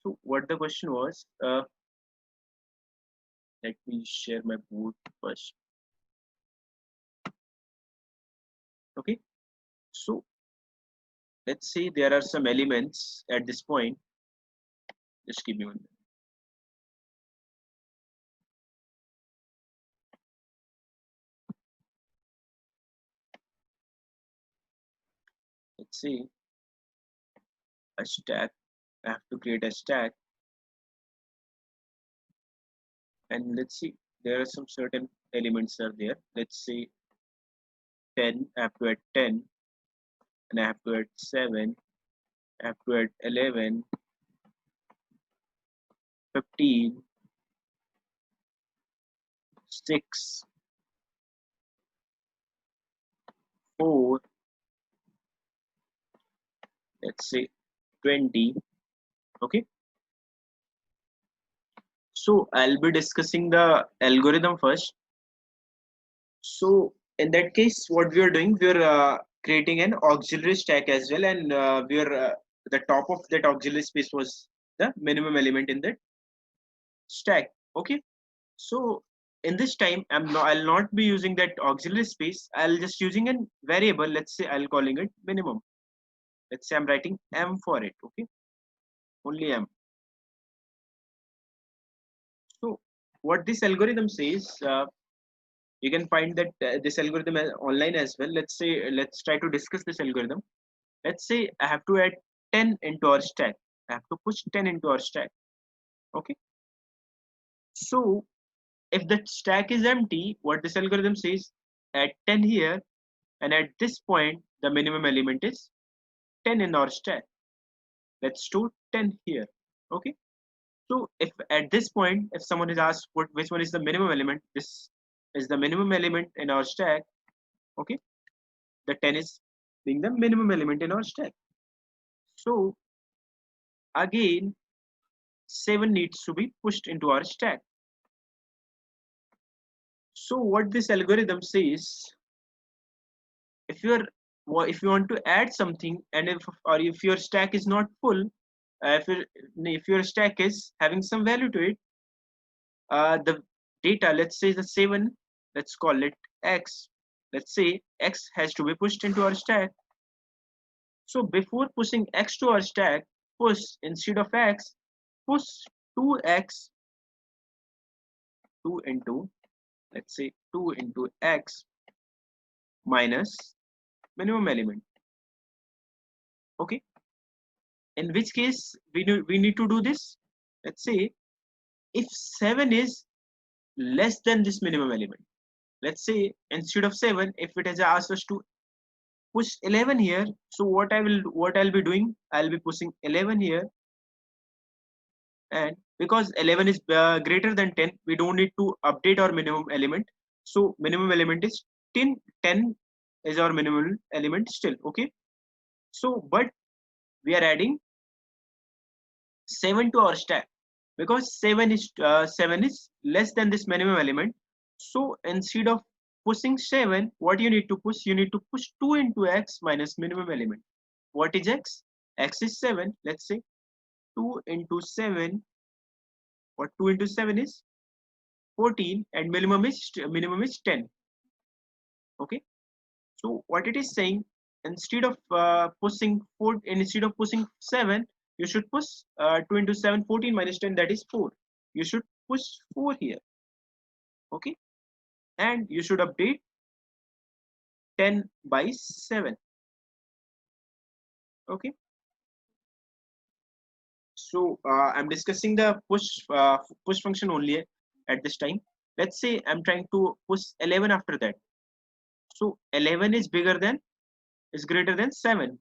So what the question was, let me share my board first. Okay, so let's say there are some elements at this point. Just give me one minute. Let's say a stack. I have to create a stack, and let's see there are some certain elements are there. Let's say 10. I have to add 10, and I have to add 7. I have to add 11, 15, 6, 4. Let's say 20. Okay, so I'll be discussing the algorithm first. So in that case, what we are doing, we are creating an auxiliary stack as well, and we are the top of that auxiliary space was the minimum element in that stack. Okay, so in this time, I'll not be using that auxiliary space. I'll just using a variable. Let's say I'll calling it minimum. Let's say I'm writing m for it. Okay, only m. So what this algorithm says, you can find that this algorithm online as well. Let's say let's try to discuss this algorithm. Let's say I have to add 10 into our stack. I have to push 10 into our stack. Okay, so if the stack is empty, what this algorithm says, add 10 here, and at this point the minimum element is 10 in our stack. Let's store 10 here. Okay, so if at this point if someone is asked which one is the minimum element, this is the minimum element in our stack. Okay, the 10 is being the minimum element in our stack. So again 7 needs to be pushed into our stack. So what this algorithm says, if you're if you want to add something, and if your stack is not full, if your stack is having some value to it, the data, let's say the 7, let's call it x. Let's say x has to be pushed into our stack. So before pushing x to our stack, push instead of x, push 2x, 2 into, let's say 2 into x minus minimum element. Okay, in which case we need to do this. Let's say if 7 is less than this minimum element, let's say instead of 7, if it has asked us to push 11 here, so what I'll be doing, I'll be pushing 11 here, and because 11 is greater than 10, we don't need to update our minimum element. So minimum element is 10. 10 is our minimum element still. Okay, so but we are adding 7 to our stack because 7 is less than this minimum element. So instead of pushing 7, what you need to push, you need to push 2 into x minus minimum element. What is x? X is 7. Let's say 2 into 7. What 2 into 7 is 14, and minimum is 10. Okay, so what it is saying, instead of instead of pushing 7, you should push 2 into 7, 14 minus 10, that is 4. You should push 4 here. Okay, and you should update 10 by 7. Okay, so I'm discussing the push function only at this time. Let's say I'm trying to push 11 after that. So 11 is greater than 7.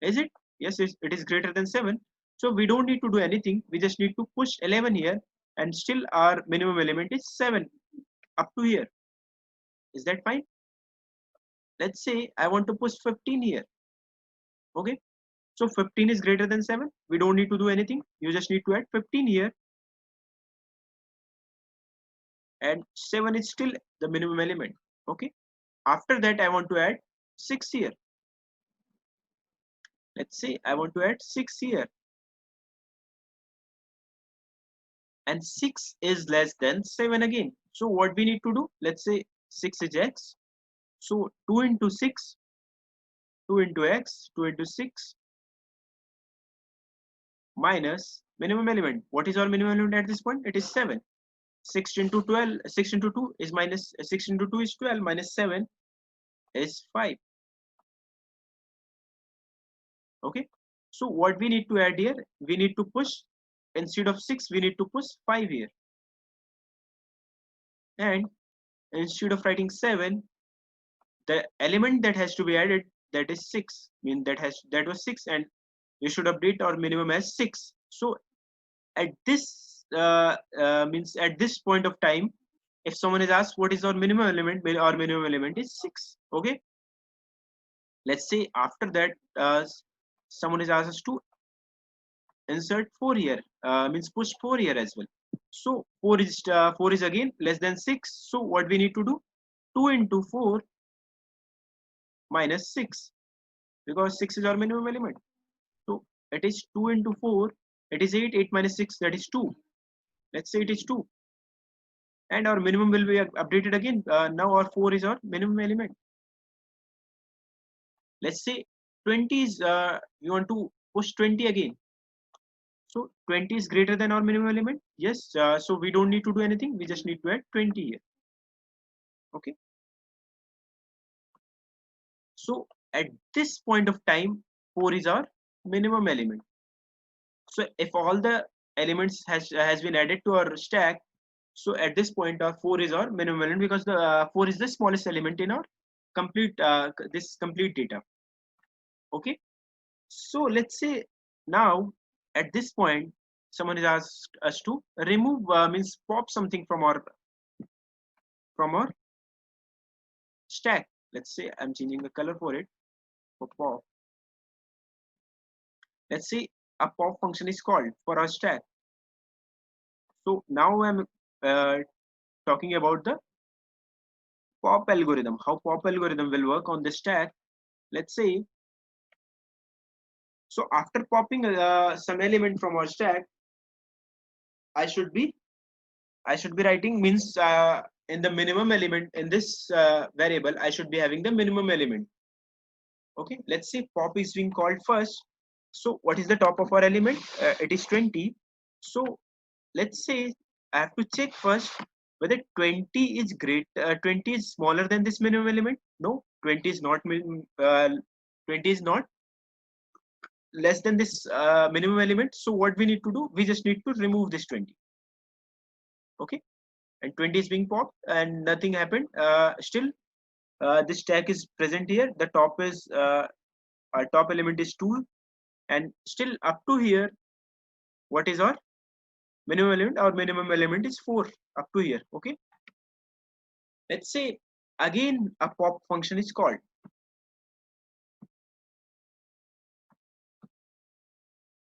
Is it? Yes, it is greater than 7. So we don't need to do anything. We just need to push 11 here, and still our minimum element is 7 up to here. Is that fine? Let's say I want to push 15 here. Okay, so 15 is greater than 7. We don't need to do anything. You just need to add 15 here, and 7 is still the minimum element. Okay, after that I want to add 6 here. Let's say I want to add 6 here. and 6 is less than 7 again. So what we need to do, let's say 6 is x, so 2 into 6, 2 into x, 2 into 6 minus minimum element. What is our minimum element at this point? It is 7. 6 into 12, 6 into 2 is minus 6 into 2 is 12, minus 7 is 5. Okay, so what we need to add here, we need to push, instead of 6 we need to push 5 here, and instead of writing 7, the element that has to be added, that is 6, mean that was 6, and we should update our minimum as 6. So at this means at this point of time, if someone is asked what is our minimum element, our minimum element is 6. Okay, let's say after that someone is asked us to insert 4 here, means push 4 here as well. So 4 is again less than 6. So what we need to do, 2 into 4 minus 6, because 6 is our minimum element. So it is 2 into 4, it is 8. 8 minus 6, that is 2. Let's say it is 2, and our minimum will be updated again. Now our 4 is our minimum element. Let's say 20 is we want to push 20 again. So 20 is greater than our minimum element. Yes, so we don't need to do anything, we just need to add 20 here. Okay, so at this point of time, 4 is our minimum element. So if all the elements has been added to our stack, so at this point our 4 is our minimum element, because the 4 is the smallest element in our complete this complete data. Okay, so let's say now at this point someone has asked us to remove means pop something from our stack. Let's say I'm changing the color for it, for pop. Let's say a pop function is called for our stack. So now I'm uh, talking about the pop algorithm, how pop algorithm will work on the stack. Let's say, so after popping some element from our stack, I should be writing, means in the minimum element in this variable I should be having the minimum element. Okay, let's say pop is being called first. So what is the top of our element? It is 20. So let's say I have to check first whether 20 is 20 is smaller than this minimum element. No, 20 is not 20 is not less than this minimum element. So what we need to do, we just need to remove this 20. Okay, and 20 is being popped and nothing happened. Still this stack is present here. The top is our top element is 2, and still up to here, what is our minimum element? Our minimum element is 4 up to here. Okay, let's say again a pop function is called.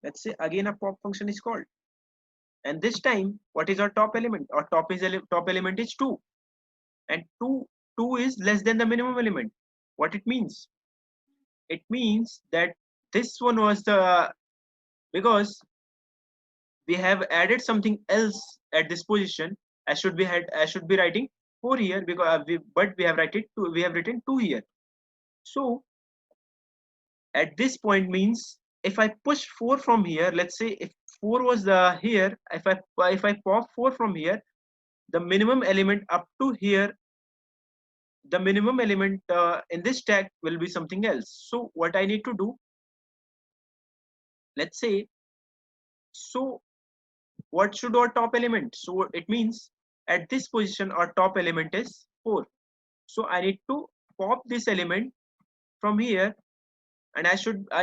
Let's say again a pop function is called, and this time what is our top element? Our top element is 2, and 2 is less than the minimum element. What it means? It means that this one was the, because we have added something else at this position. I should be writing 4 here, because but we have written 2 here. So at this point means if I push 4 from here, let's say if 4 was here, if I pop 4 from here, the minimum element up to here, the minimum element in this stack will be something else. So what I need to do, let's say, so what should our top element? So it means at this position our top element is 4. So I need to pop this element from here, and I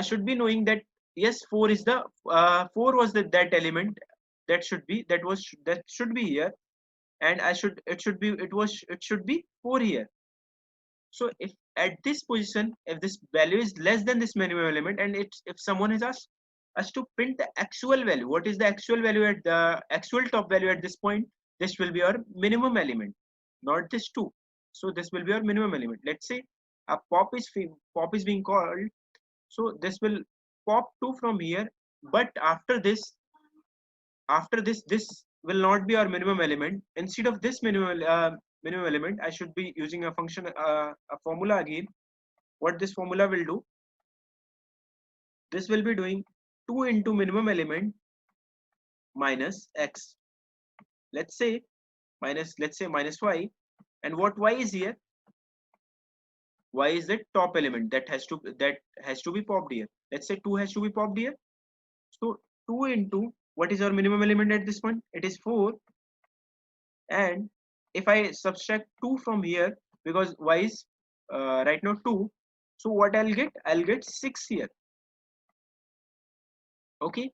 should be knowing that yes, 4 is the 4 was that element that should be here, and it should be 4 here. So if at this position, if this value is less than this minimum element, and it's, if someone has asked us to print the actual value, what is the actual value at the actual top value at this point? This will be our minimum element, not this 2. So this will be our minimum element. Let's say a pop is being called, so this will pop 2 from here, but after this will not be our minimum element. Instead of this minimum element, I should be using a function, a formula again. What this formula will do, this will be doing 2 into minimum element minus x. Let's say minus y. And what y is here? Y is the top element that has to be popped here. Let's say 2 has to be popped here. So 2 into what is our minimum element at this point? It is 4. And if I subtract 2 from here, because y is right now 2, so what I'll get? I'll get 6 here. Okay.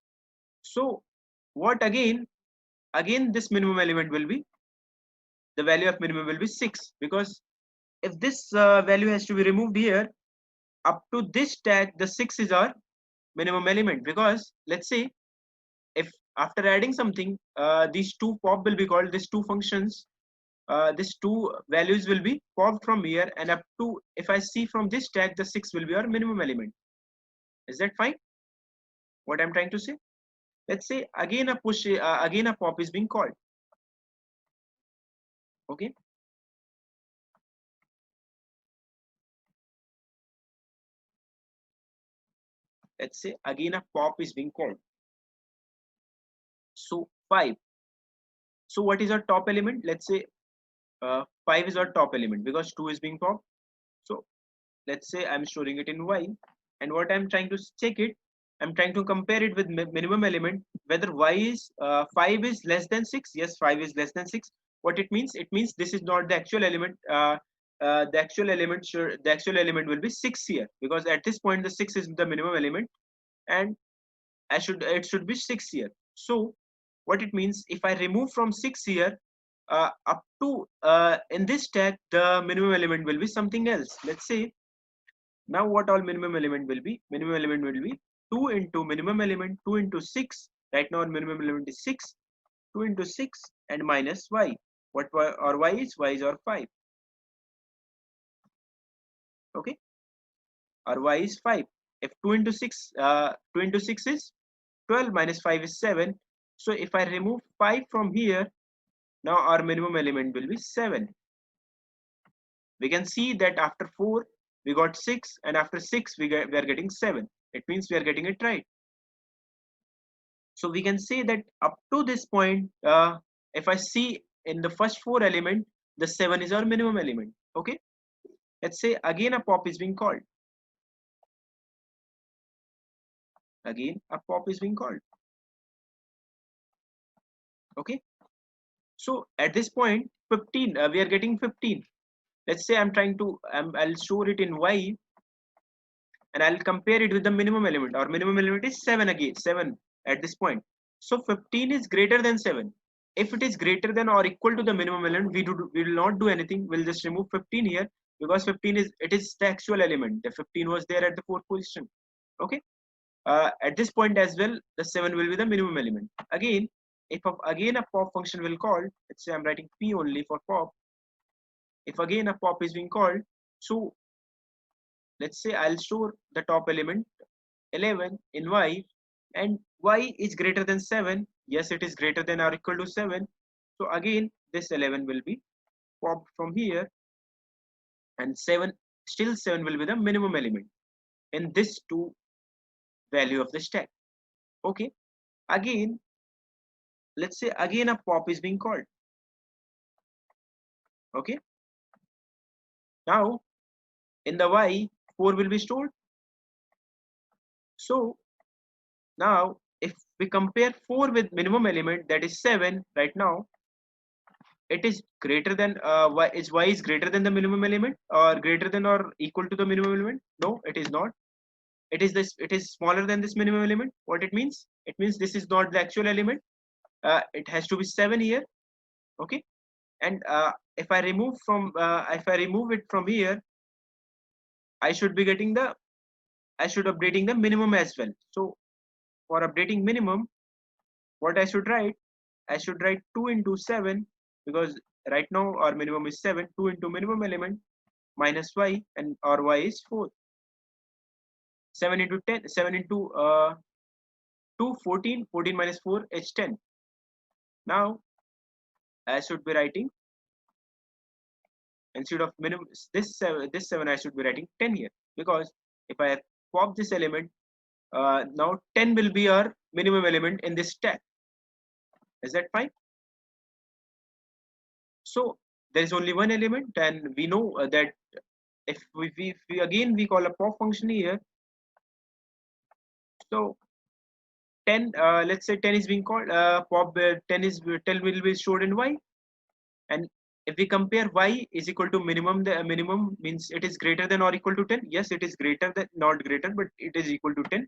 So what again this minimum element will be, the value of minimum will be 6, because if this value has to be removed here, up to this tag the 6 is our minimum element. Because let's say if after adding something, these two pop will be called, these two functions, these two values will be popped from here, and up to, if I see from this tag, the 6 will be our minimum element. Is that fine? What I'm trying to say? Let's say again again a pop is being called. Okay. Let's say again a pop is being called. So 5. So what is our top element? Let's say 5 is our top element because 2 is being popped. So let's say I'm storing it in y, and what I'm trying to check it, I'm trying to compare it with minimum element, whether y is 5 is less than 6. Yes, 5 is less than 6. What it means? It means this is not the actual element. The actual element will be 6 here, because at this point the 6 is the minimum element, and it should be 6 here. So what it means, if I remove from 6 here, up to in this tag the minimum element will be something else. Let's say now what all minimum element will be? Minimum element will be 2 into minimum element, 2 into 6. Right now our minimum element is 6. 2 into 6 and minus y. What y or y is? Y is our 5. Okay. Our y is 5. If 2 into 6, 2 into 6 is 12, minus 5 is 7. So if I remove 5 from here, now our minimum element will be 7. We can see that after 4 we got 6, and after 6 we are getting 7. It means we are getting it right. So we can say that up to this point, if I see in the first 4 element, the 7 is our minimum element. Okay. Let's say again a pop is being called. Again a pop is being called. Okay. So at this point 15, we are getting 15. Let's say I'll store it in y, and I'll compare it with the minimum element. Our minimum element is 7 again, 7 at this point. So 15 is greater than 7. If it is greater than or equal to the minimum element, we will not do anything. We'll just remove 15 here, because 15 is the actual element. The 15 was there at the 4th position. Okay. At this point as well, the 7 will be the minimum element. Again, if again a pop function will call, let's say I'm writing p only for pop. If again a pop is being called, so let's say I'll store the top element 11 in y, and y is greater than 7. Yes, it is greater than or equal to 7. So again this 11 will be popped from here, and 7 will be the minimum element in this two value of the stack. Okay. Again, let's say again a pop is being called. Okay. Now in the y, 4 will be stored. So now if we compare 4 with minimum element, that is 7 right now, it is greater than y is greater than the minimum element, or greater than or equal to the minimum element? No, it is not. It is smaller than this minimum element. What it means? It means this is not the actual element. It has to be 7 here. Okay. And if I remove it from here, I should be getting the I should updating the minimum as well. So for updating minimum, what I should write? I should write 2 into 7, because right now our minimum is 7. 2 into minimum element minus y, and our y is 4. 7 into 10, 7 into 2, 14. 14 minus 4 is 10. Now I should be writing, instead of minimum this 7 I should be writing 10 here, because if I pop this element, now 10 will be our minimum element in this stack. Is that fine? So there is only one element, and we know that if we again we call a pop function here. So 10, let's say 10 is being called, pop 10 is 10 will be stored in y, and if we compare y is equal to minimum, the minimum means it is greater than or equal to 10. Yes, it is greater than, not greater, but it is equal to 10.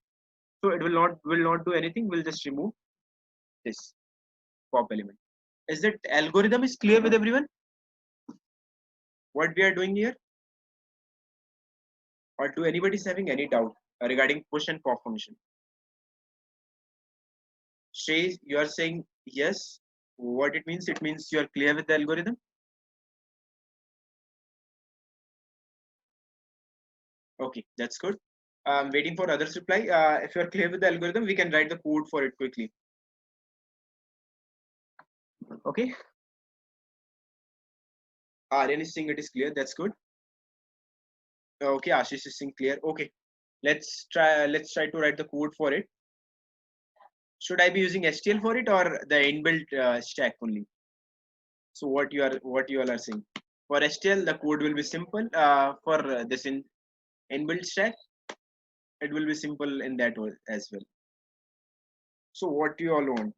So it will not do anything. We'll just remove this pop element. Is that algorithm is clear with everyone? What we are doing here? Or do anybody is having any doubt regarding push and pop function? Shay, you are saying yes. What it means? It means you are clear with the algorithm. Okay, that's good. I'm waiting for others' reply. If you are clear with the algorithm, we can write the code for it quickly. Okay. Aryan is saying it is clear. That's good. Okay, Ashish is saying clear. Okay, let's try. Let's try to write the code for it. Should I be using STL for it or the inbuilt stack only? So what you all are saying? For STL, the code will be simple. For this inbuilt stack, it will be simple in that way as well. So what you all want?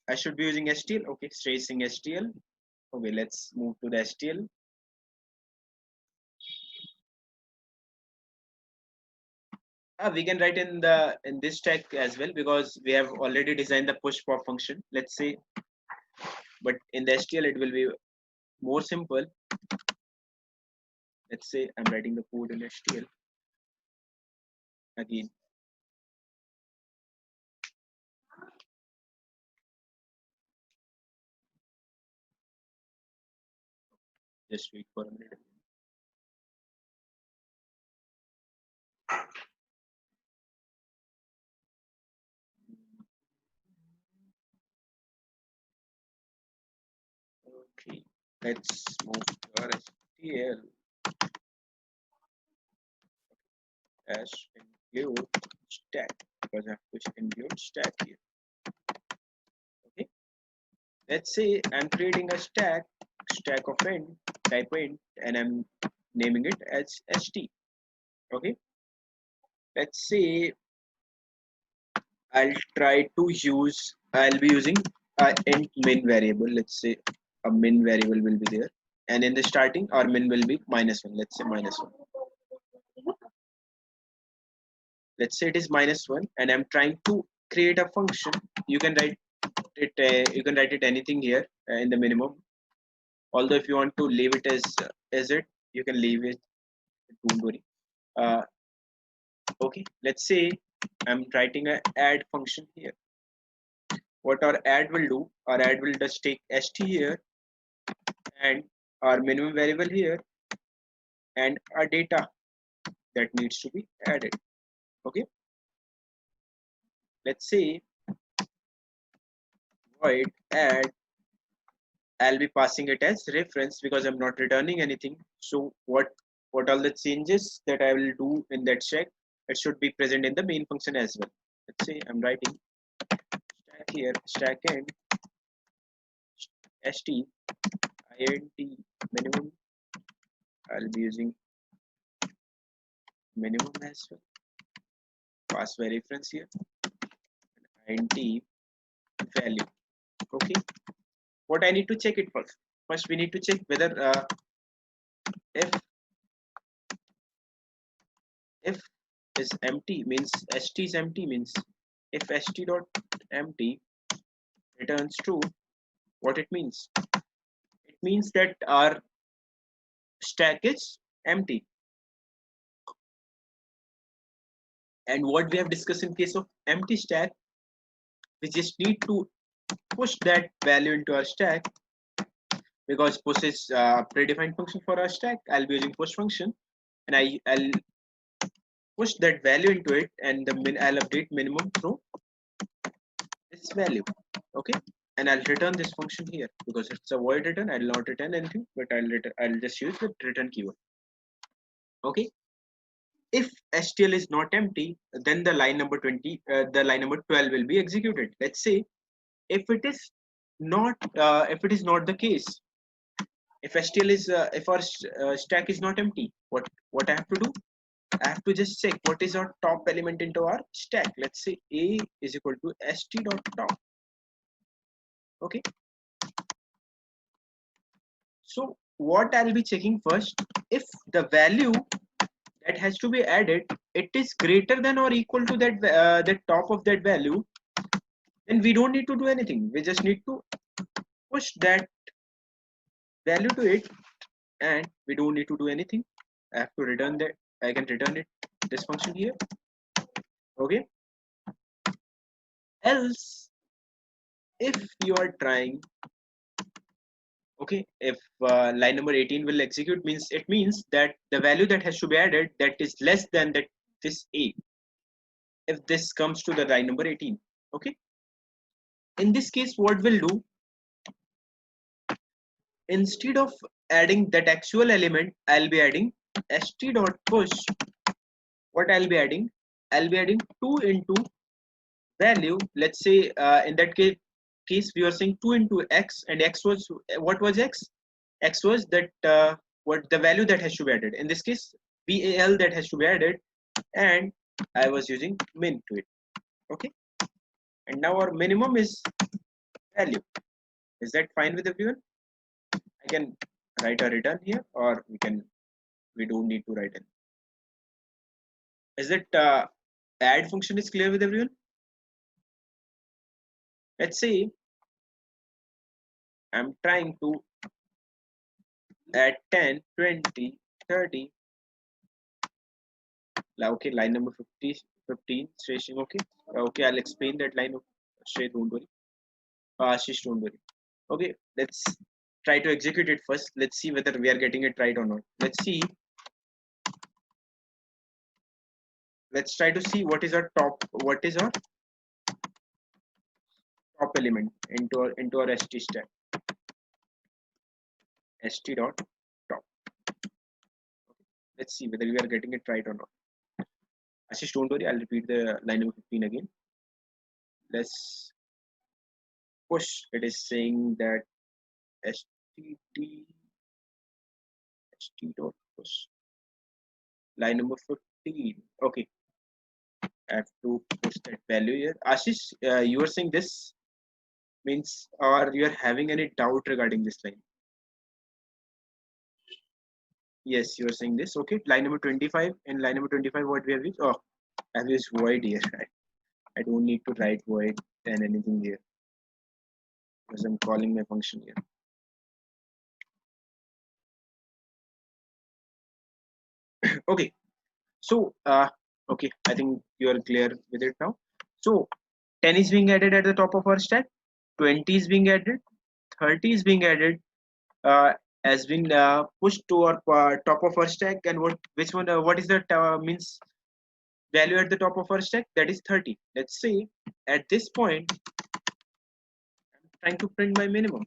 I should be using STL. Okay, tracing STL. Okay, let's move to the STL. We can write in this stack as well, because we have already designed the push pop function. Let's say, but in the STL it will be more simple. Let's say I'm writing the code in STL again. Just wait for a minute. Okay, let's move to our STL as include stack, because I have to include stack here. Okay, let's say I'm creating a stack of int, type int, and I'm naming it as st. Okay, let's say I'll be using a int min variable. Let's say a min variable will be there, and in the starting our min will be -1. Let's say -1. Let's say it is -1, and I'm trying to create a function. You can write it. You can write it anything here in the minimum. Although if you want to leave it as it, you can leave it. Don't worry. Uh, okay. Let's say I'm writing a add function here. What our add will do? Our add will just take st here and our minimum variable here and our data that needs to be added. Okay. Let's say void add. I'll be passing it as reference because I'm not returning anything. So what all the changes that I will do in that check, it should be present in the main function as well. Let's say I'm writing stack here, stack end st int minimum. I'll be using minimum as well. Pass by reference here. Int value. Okay. What I need to check it first. First, we need to check whether if if is empty means st is empty means if st dot empty returns true, what it means? It means that our stack is empty. And what we have discussed in case of empty stack, we just need to push that value into our stack, because push is a predefined function for our stack. I'll be using push function, and I'll push that value into it, and I'll update minimum through this value. Okay, and I'll return this function here because it's a void return. I'll not return anything, but I'll just use the return keyword. Okay. If STL is not empty, then the line number the line number 12 will be executed. Let's say if it is if it is not the case, if STL is if our stack is not empty, what I have to do? I have to just check what is our top element into our stack. Let's say A is equal to st.top. Okay. So what I'll be checking first, if the value that has to be added, it is greater than or equal to that the top of that value, then we don't need to do anything. We just need to push that value to it, and we don't need to do anything. I have to return that. I can return it this function here. Okay. Else, if you are trying, okay, if line number 18 will execute, means it means that the value that has to be added, that is less than that this A, if this comes to the line number 18. Okay. In this case, what we'll do, instead of adding that actual element, I'll be adding st.push. What I'll be adding 2 into value. Let's say in that case we are saying 2 into x, and x was, what was x? X was that what the value that has to be added. In this case, val that has to be added, and I was using min to it. Okay. And now our minimum is value. Is that fine with everyone? I can write a return here, or we don't need to write it. Is it add function is clear with everyone? Let's say I'm trying to add 10, 20, 30. Okay, line number 50, 15, stretching. Okay. Okay, I'll explain that line of straight, don't worry. Ashish, don't worry. Okay, let's try to execute it first. Let's see whether we are getting it right or not. Let's see. Let's try to see what is our top element into our st stack. St.top. Let's see whether we are getting it right or not. Ashish, don't worry, I'll repeat the line number 15 again. Let's push. It is saying that st.push. Line number 15. Okay. I have to push that value here. Ashish, you are saying this means, or you are having any doubt regarding this line? Yes, you are saying this. Okay. Line number 25. In line number 25, what we have used? Oh, I have used void here. I don't need to write void and anything here, because I'm calling my function here. Okay. So, okay, I think you are clear with it now. So, 10 is being added at the top of our stack, 20 is being added, 30 is being added, has been pushed to our top of our stack, and what is the means value at the top of our stack? That is 30. Let's say at this point, I'm trying to print my minimum.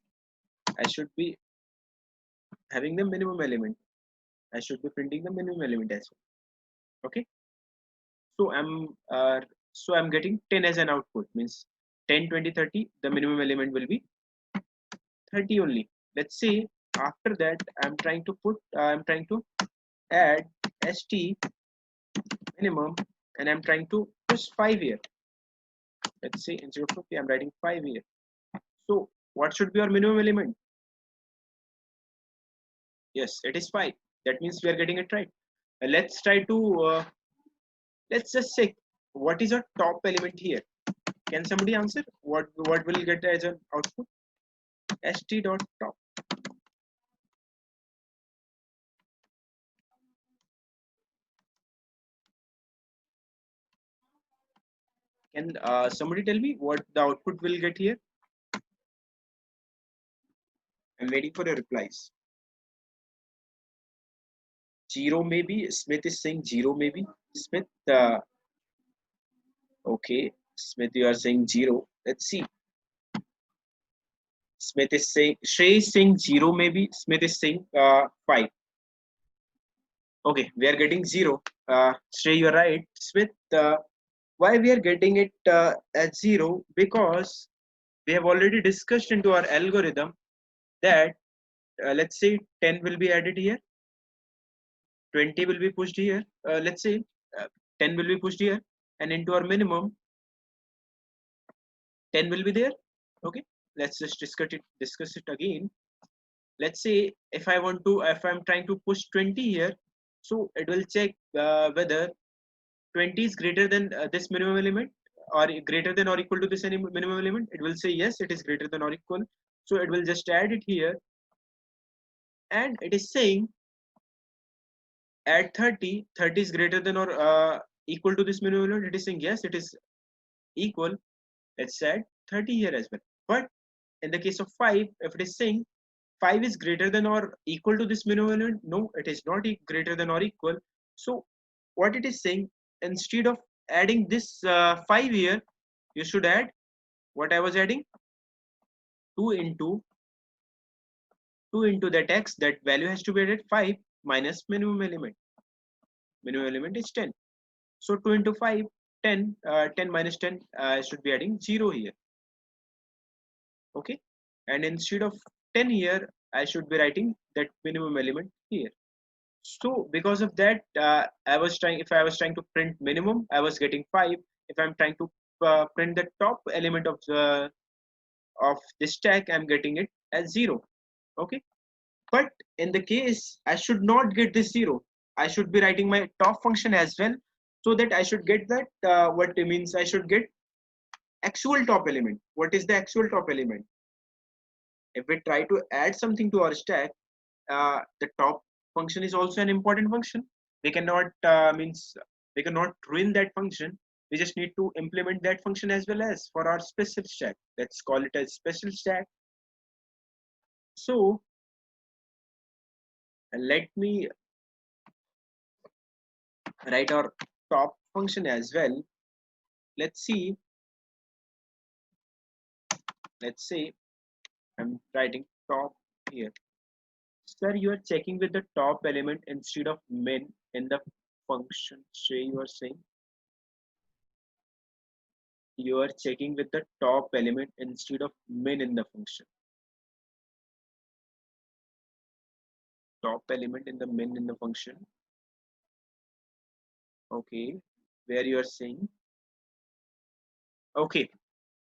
I should be having the minimum element. I should be printing the minimum element as well. Okay. So I'm getting 10 as an output, means 10, 20, 30. The minimum element will be 30 only. Let's say after that I'm trying to add st minimum, and I'm trying to push 5 here. Let's say instead of 50, I'm writing 5 here. So what should be our minimum element? Yes, it is 5. That means we are getting it right. Let's try to let's just check what is our top element here. Can somebody answer what will get as an output? st.top. Can somebody tell me what the output will get here? I'm waiting for your replies. 0 maybe. Smith is saying 0 maybe. Smith, okay. Smith, you are saying 0. Let's see. Smith is saying, Shrey is saying 0 maybe, Smith is saying 5. Okay, we are getting 0. Shrey, you're right. Smith, why we are getting it at 0? Because we have already discussed into our algorithm that let's say 10 will be added here, 20 will be pushed here, let's say 10 will be pushed here, and into our minimum 10 will be there. Okay, let's just discuss it again. Let's say if I'm trying to push 20 here, so it will check whether 20 is greater than this minimum element, or greater than or equal to this any minimum element. It will say yes, it is greater than or equal, so it will just add it here, and it is saying at 30, 30 is greater than or equal to this minimum element. It is saying yes, it is equal. Let's add 30 here as well. But in the case of 5, if it is saying 5 is greater than or equal to this minimum element, no, it is not greater than or equal. So what it is saying, instead of adding this 5 here, you should add what I was adding, 2 into that x, that value has to be added 5 minus minimum element. Minimum element is 10. So 2 into 5, 10. 10 minus 10 should be adding 0 here. Okay. And instead of 10 here, I should be writing that minimum element here. So because of that, if I was trying to print minimum, I was getting 5. If I'm trying to print the top element of this stack, I'm getting it as 0. Okay. But in the case, I should not get this 0. I should be writing my top function as well, so that I should get that, what it means, I should get actual top element. What is the actual top element? If we try to add something to our stack, the top function is also an important function. We cannot we cannot ruin that function. We just need to implement that function as well as for our special stack. Let's call it a special stack. So let me write our top function as well. Let's see. Let's say I'm writing top here. Sir, you are checking with the top element instead of min in the function. Say you are saying you are checking with the top element instead of min in the function. Top element in the min in the function. Okay, where you are saying. Okay,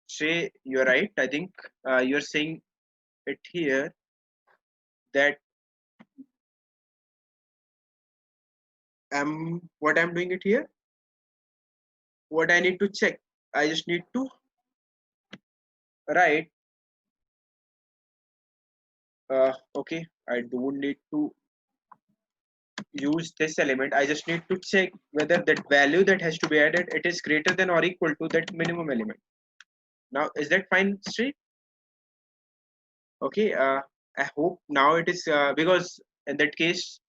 say you're right. I think you're saying it here that what I'm doing it here. What I need to check. I just need to write. Okay, I don't need to use this element. I just need to check whether that value that has to be added, it is greater than or equal to that minimum element. Now is that fine, Sri? Okay, I hope now it is, because in that case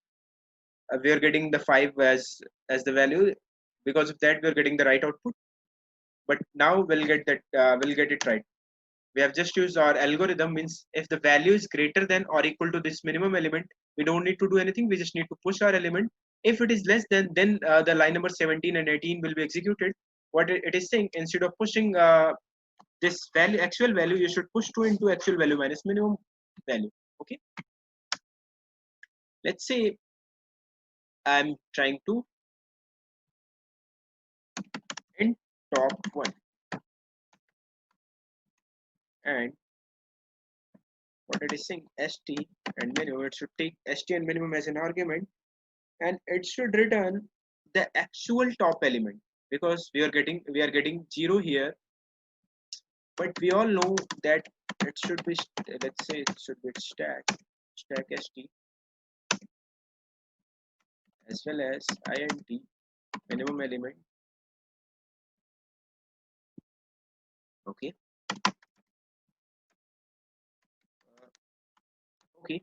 we are getting the 5 as the value. Because of that we are getting the right output, but now we'll get it right. We have just used our algorithm, means if the value is greater than or equal to this minimum element, we don't need to do anything. We just need to push our element. If it is less than, then the line number 17 and 18 will be executed. What it is saying, instead of pushing this value, actual value, you should push 2 into actual value minus minimum value. Okay, let's say I'm trying to int top 1, and what it is saying, st and minimum, it should take st and minimum as an argument, and it should return the actual top element, because we are getting 0 here, but we all know that it should be, let's say it should be stack st as well as int minimum element. Okay, okay,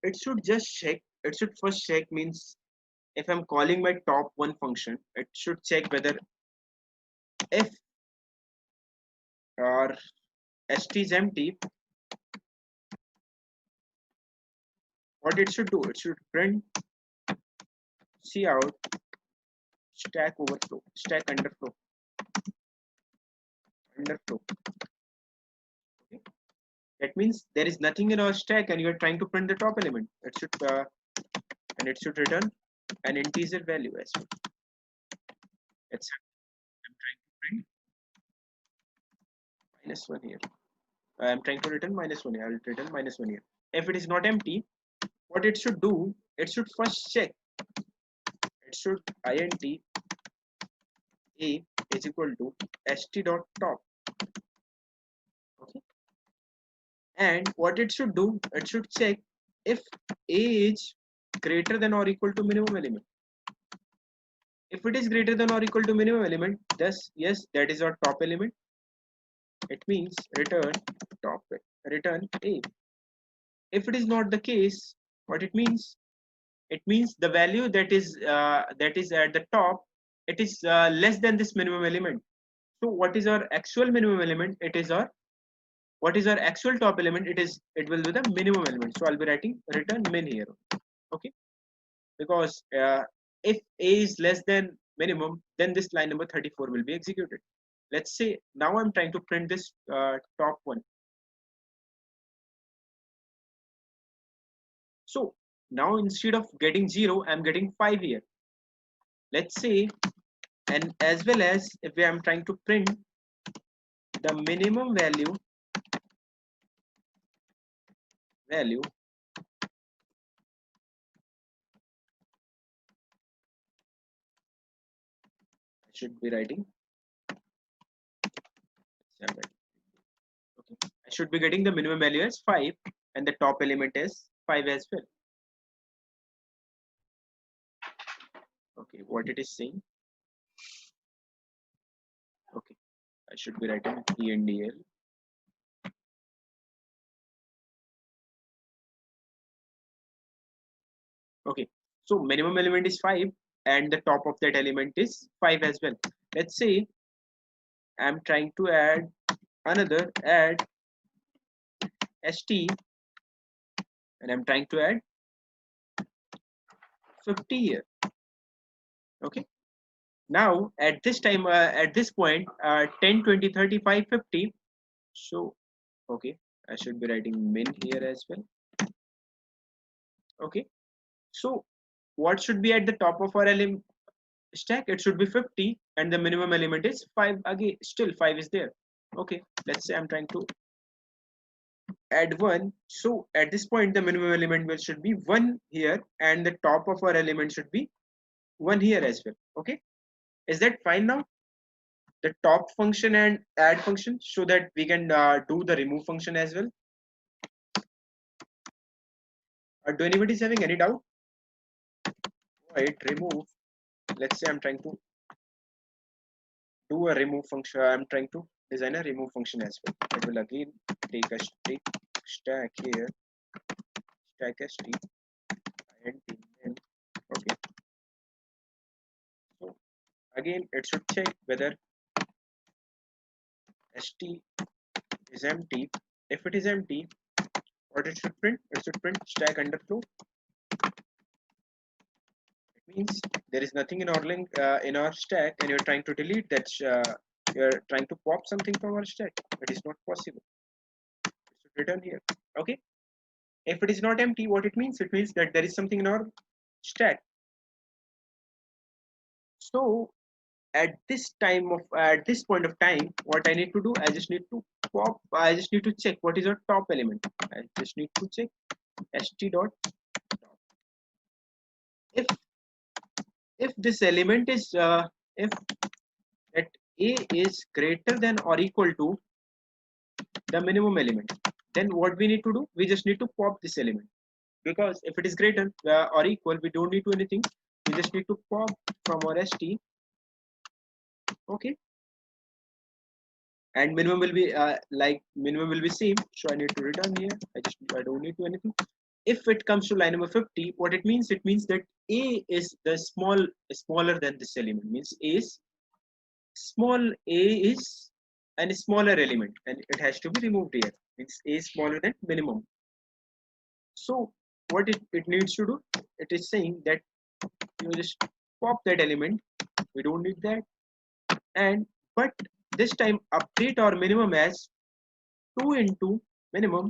it should just check, it should first check, means if I'm calling my top 1 function, it should check whether if our st is empty, what it should do, it should print cout stack overflow, stack underflow. Okay. That means there is nothing in our stack and you are trying to print the top element. It should and it should return an integer value as well. Let's say I'm trying to print -1 here. I'm trying to return -1 here. I'll return -1 here. If it is not empty, what it should do, it should first check. It should int a is equal to st.top. Okay. And what it should do, it should check if a is greater than or equal to minimum element. If it is greater than or equal to minimum element, thus yes, that is our top element. It means return top, return a. If it is not the case, what it means? It means the value that is at the top, it is less than this minimum element. So what is our actual minimum element? It is our, what is our actual top element? It will be the minimum element. So I'll be writing return min here. Okay, because if a is less than minimum, then this line number 34 will be executed. Let's say now I'm trying to print this top one. So now instead of getting 0, I'm getting 5 here. Let's say, and as well as if I'm trying to print the minimum value I should be writing. Okay, I should be getting the minimum value as 5 and the top element is 5 as well. Okay, what it is saying. Okay, I should be writing endl. Okay, so minimum element is 5 and the top of that element is 5 as well. Let's say I'm trying to add another add st and I'm trying to add 50 here. Okay, now at this time at this point 10 20 35 50. So okay, I should be writing min here as well. Okay, so what should be at the top of our element stack? It should be 50 and the minimum element is 5. Again still 5 is there. Okay, let's say I'm trying to add 1. So at this point the minimum element will should be 1 here and the top of our element should be 1 here as well. Okay, is that fine now? The top function and add function, so that we can do the remove function as well. Do anybody is having any doubt? Right, remove. Let's say I'm trying to do a remove function. I'm trying to design a remove function as well. I will again take a stack here, stack st and min. Okay. So again, it should check whether st is empty. If it is empty, what it should print? It should print stack underflow. It means there is nothing in our link in our stack, and you're trying to delete that. You're trying to pop something from our stack. It is not possible. It should return here. Okay. If it is not empty, what it means? It means that there is something in our stack. So at this point of time, what I need to do, I just need to check what is our top element. I just need to check st dot top. If this element is if that a is greater than or equal to the minimum element, then what we need to do, we just need to pop this element, because if it is greater or equal, we don't need to anything, we just need to pop from our st. Okay, and minimum will be minimum will be same, so I need to return here. I don't need to anything. If it comes to line number 50, what it means that a is the smaller than this element, means a is small, a is a smaller element and it has to be removed here, means a is smaller than minimum. So what it needs to do, it is saying that you just pop that element, we don't need that, and but this time update our minimum as 2 into minimum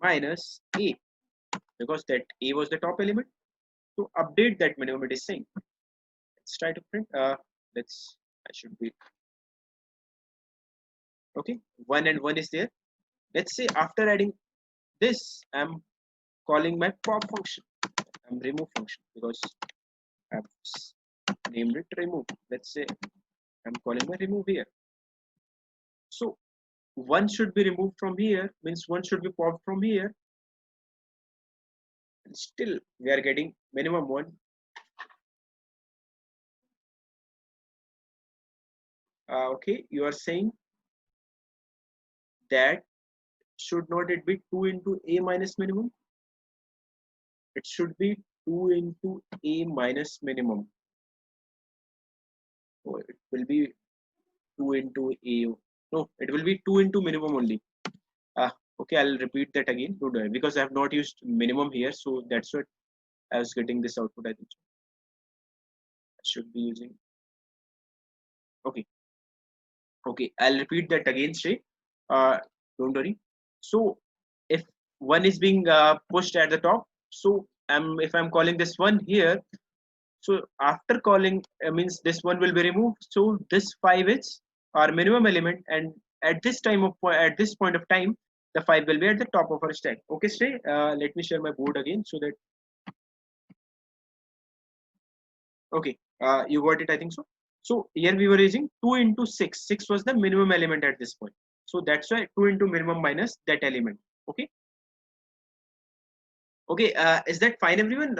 minus a, because that a was the top element. To update that minimum, it is saying, let's try to print, let's, I should be, okay, 1 and 1 is there. Let's say after adding this, I'm calling my pop function, I'm remove function, because I've named it remove. Let's say I'm calling my remove here. So one should be removed from here, means one should be popped from here, and still we are getting minimum one. Okay, you are saying that should not it be 2 into a minus minimum? It should be 2 into a minus minimum. So it will be 2 into a. No, it will be 2 into minimum only. Okay, I'll repeat that again. Don't worry, because I have not used minimum here, so that's what I was getting this output. I think I should be using. Okay, okay, I'll repeat that again, straight. Don't worry. So if one is being pushed at the top, so if I'm calling this one here, so after calling means this one will be removed. So this 5 is our minimum element, and at this time of at this point of time, the 5 will be at the top of our stack. Okay, stay. Let me share my board again so that, okay, you got it, I think so. So here we were using 2 into 6. 6 was the minimum element at this point. So that's why 2 into minimum minus that element. Okay. Okay. Is that fine, everyone?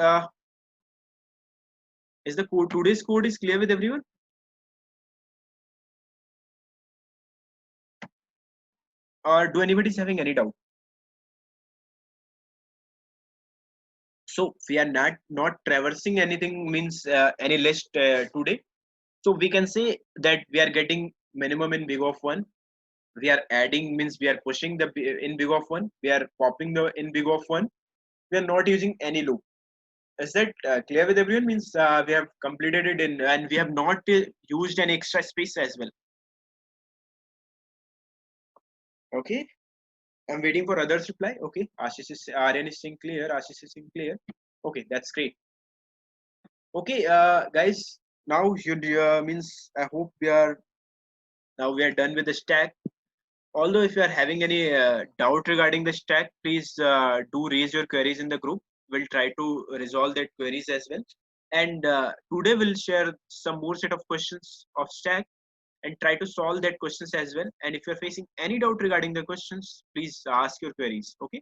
Is the code, today's code is clear with everyone? Or do anybody is having any doubt? So we are not traversing anything, means any list today. So we can say that we are getting minimum in big of 1. We are adding, means we are pushing the in big of 1. We are popping the in big of 1. We are not using any loop. Is that clear with everyone? Means we have completed it in, and we have not used any extra space as well. Okay, I'm waiting for others reply. Okay, Ashish is, Aryan is saying clear. Ashish is saying clear. Okay, that's great. Okay, guys, now you means I hope we are done with the stack. Although if you are having any doubt regarding the stack, please do raise your queries in the group. We'll try to resolve that queries as well. And today we'll share some more set of questions of stack and try to solve that questions as well. And if you're facing any doubt regarding the questions, please ask your queries. Okay.